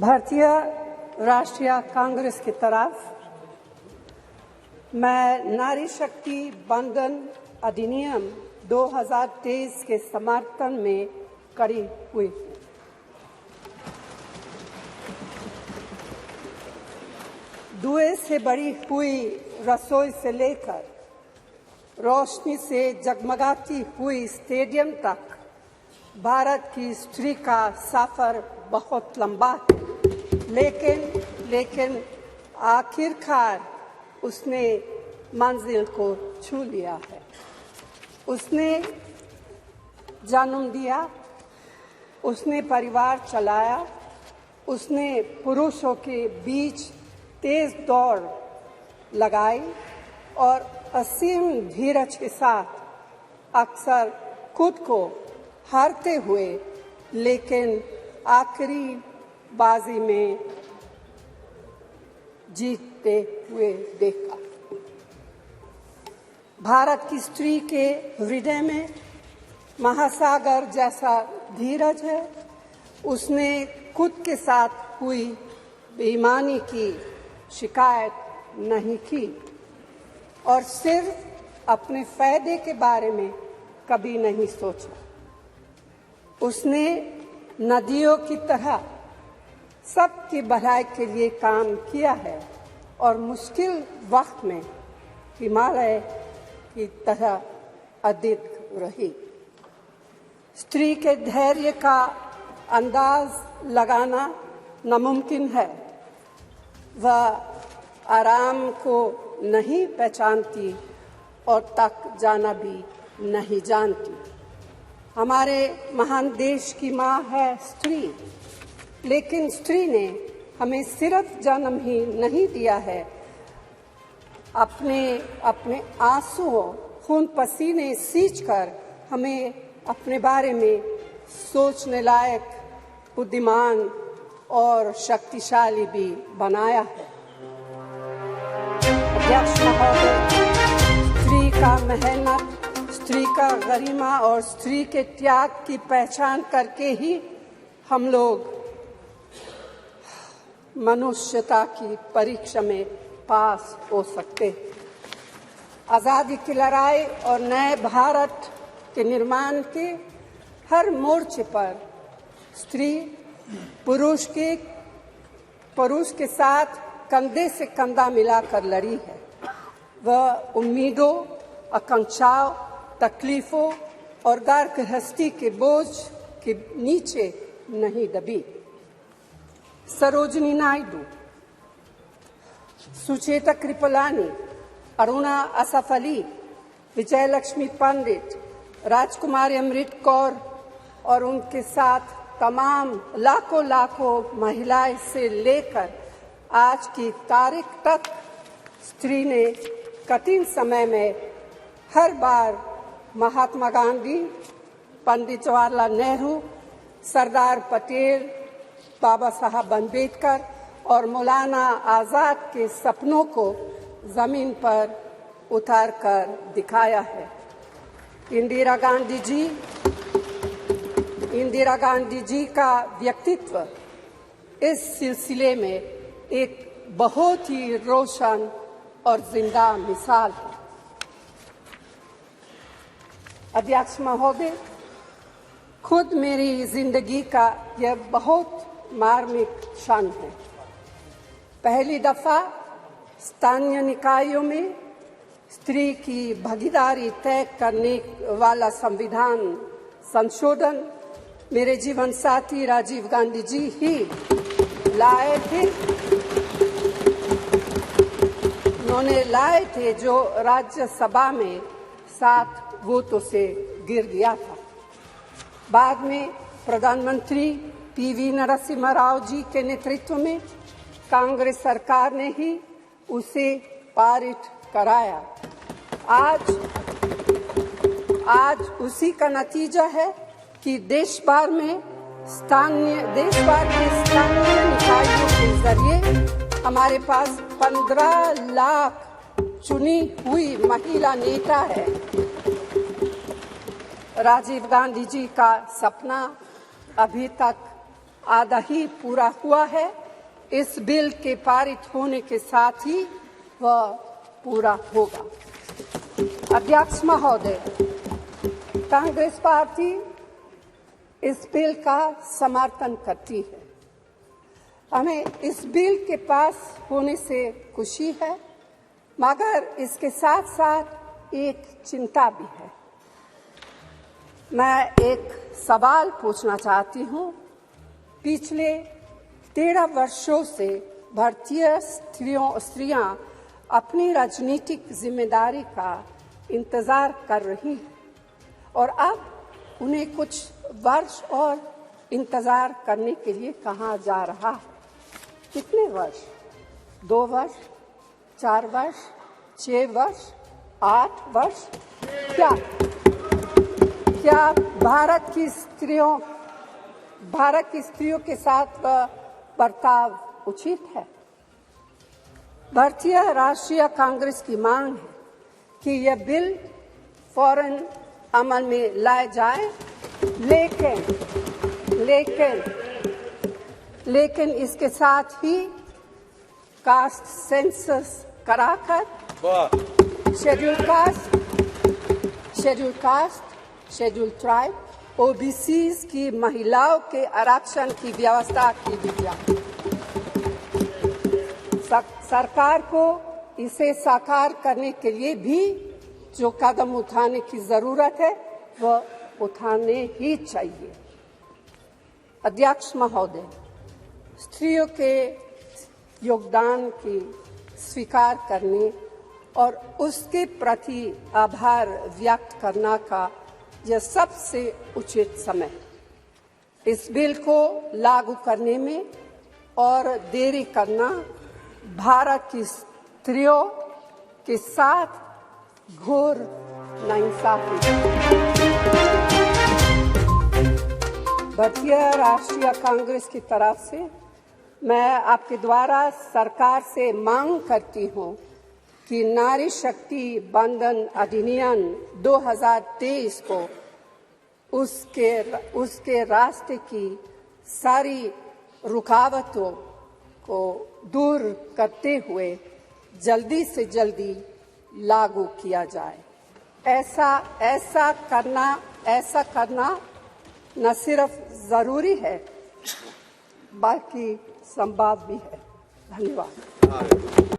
भारतीय राष्ट्रीय कांग्रेस की तरफ मैं नारी शक्ति बंधन अधिनियम 2023 के समर्थन में खड़ी हुई। धुएं से भरी हुई रसोई से लेकर रोशनी से जगमगाती हुई स्टेडियम तक भारत की स्त्री का सफर बहुत लंबा है, लेकिन आखिरकार उसने मंजिल को छू लिया है। उसने जन्म दिया, उसने परिवार चलाया, उसने पुरुषों के बीच तेज दौड़ लगाई और असीम धीरज के साथ अक्सर खुद को हारते हुए लेकिन आखिरी बाजी में जीतते हुए देखा। भारत की स्त्री के हृदय में महासागर जैसा धीरज है। उसने खुद के साथ हुई बेईमानी की शिकायत नहीं की और सिर्फ अपने फायदे के बारे में कभी नहीं सोचा। उसने नदियों की तरह सबकी भलाई के लिए काम किया है और मुश्किल वक्त में हिमालय की तरह अडिग रही। स्त्री के धैर्य का अंदाज लगाना नामुमकिन है। वह आराम को नहीं पहचानती और तक जाना भी नहीं जानती। हमारे महान देश की माँ है स्त्री, लेकिन स्त्री ने हमें सिर्फ जन्म ही नहीं दिया है, अपने आंसुओं खून पसीने सींचकर हमें अपने बारे में सोचने लायक, बुद्धिमान और शक्तिशाली भी बनाया है। अध्यक्ष महोदय, स्त्री का मेहनत, स्त्री का गरिमा और स्त्री के त्याग की पहचान करके ही हम लोग मनुष्यता की परीक्षा में पास हो सकते हैं। आज़ादी की लड़ाई और नए भारत के निर्माण के हर मोर्चे पर स्त्री पुरुष के साथ कंधे से कंधा मिलाकर लड़ी है। वह उम्मीदों, आकांक्षाओं, तकलीफों और घर गृहस्थी के बोझ के नीचे नहीं दबी। सरोजिनी नायडू, सुचेता कृपलानी, अरुणा असफ अली, विजयलक्ष्मी पंडित, राजकुमारी अमृत कौर और उनके साथ तमाम लाखों महिलाएं से लेकर आज की तारीख तक स्त्री ने कठिन समय में हर बार महात्मा गांधी, पंडित जवाहरलाल नेहरू, सरदार पटेल, बाबा साहब अम्बेडकर और मौलाना आज़ाद के सपनों को जमीन पर उतार कर दिखाया है। इंदिरा गांधी जी का व्यक्तित्व इस सिलसिले में एक बहुत ही रोशन और जिंदा मिसाल है। अध्यक्ष महोदय, खुद मेरी जिंदगी का यह बहुत मार्मिक क्षण है। पहली दफा स्थानीय निकायों में स्त्री की भागीदारी तय करने वाला संविधान संशोधन मेरे जीवन साथी राजीव गांधी जी ही लाए थे। उन्होंने लाए थे जो राज्यसभा में 7 वोटों से गिर गया था। बाद में प्रधानमंत्री पीवी नरसिम्हा राव जी के नेतृत्व में कांग्रेस सरकार ने ही उसे पारित कराया। आज उसी का नतीजा है कि देश भर के स्थानीय निकायों के जरिए हमारे पास 15 लाख चुनी हुई महिला नेता है। राजीव गांधी जी का सपना अभी तक आधा ही पूरा हुआ है। इस बिल के पारित होने के साथ ही वह पूरा होगा। अध्यक्ष महोदय, कांग्रेस पार्टी इस बिल का समर्थन करती है। हमें इस बिल के पास होने से खुशी है, मगर इसके साथ साथ एक चिंता भी है। मैं एक सवाल पूछना चाहती हूँ। पिछले 13 वर्षों से भारतीय स्त्रियां अपनी राजनीतिक जिम्मेदारी का इंतजार कर रही हैं और अब उन्हें कुछ वर्ष और इंतजार करने के लिए कहा जा रहा है। कितने वर्ष? 2 वर्ष, 4 वर्ष, 6 वर्ष, 8 वर्ष? क्या भारत की स्त्रियों के साथ बर्ताव उचित है? भारतीय राष्ट्रीय कांग्रेस की मांग है कि यह बिल फौरन अमल में लाया जाए, लेकिन इसके साथ ही कास्ट सेंसस कराकर शेड्यूल ट्राइब, ओबीसीज की महिलाओं के आरक्षण की व्यवस्था की भी जाए। सरकार को इसे साकार करने के लिए भी जो कदम उठाने की जरूरत है वह उठाने ही चाहिए। अध्यक्ष महोदय, स्त्रियों के योगदान की स्वीकार करने और उसके प्रति आभार व्यक्त करना का यह सबसे उचित समय। इस बिल को लागू करने में और देरी करना भारत की स्त्रियों के साथ घोर नाइंसाफी है। भारतीय राष्ट्रीय कांग्रेस की तरफ से मैं आपके द्वारा सरकार से मांग करती हूं कि नारी शक्ति बंधन अधिनियम 2023 को उसके रास्ते की सारी रुकावटों को दूर करते हुए जल्दी से जल्दी लागू किया जाए। ऐसा करना न सिर्फ जरूरी है बल्कि संभव भी है। धन्यवाद।